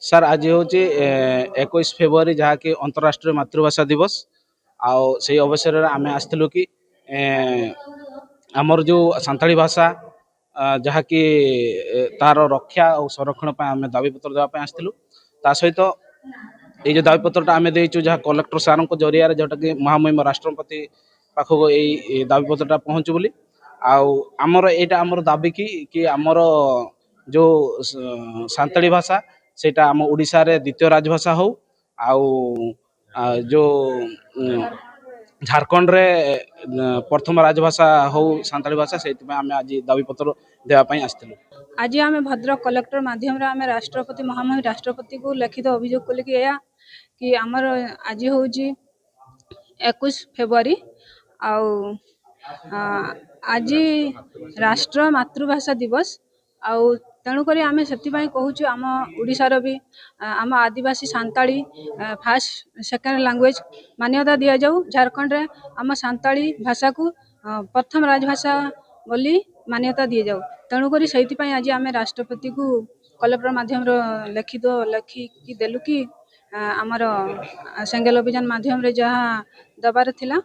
Sir आज हूँ 21 February जहाँकि अंतर्राष्ट्रीय मातृभाषा दिवस आउ से अवसर में आम आसलु कि आमर जो सांताली भाषा जहाँकि तार रक्षा और संरक्षण आम दाबीपत्र देवाई आसलु ता सहित ये जो दाबीपत्रटा आम देचु जहाँ कलेक्टर सार जरिया जोटा कि महामहिम राष्ट्रपति पाखक यही दाबीपत्रटा पहुँचु बोली आमर यहाँ आमर दाबी कि आमर जो सांताली भाषा सेटा आम ओडिशा रे द्वितीय राजभाषा हो आउ जो झारखंड रे प्रथम राजभाषा हो सांताली भाषा से आम आज दाबीपत्र देवाई आसलु। आज आम भद्रक कलेक्टर माध्यम आम राष्ट्रपति महामहिम राष्ट्रपति को लिखित अभियोग कले कि आमर आज हूँ 21 फेब्रुआरी आज राष्ट्र मातृभाषा दिवस आउ तेणुक आम से कहूँ आम ओडिशार भी आम आदिवासी सांताली फास्ट सेकेंड लैंग्वेज मान्यता दि जाऊ। झारखंड रे आम सांताली भाषा को प्रथम राजभाषा बोली मान्यता दि जाऊ। तेणुक से आज आम राष्ट्रपति को कलेक्टर माध्यम लिखित लिखिकी देलु कि आमर सेंगेल अभियान माध्यम जहाँ दबार थिला।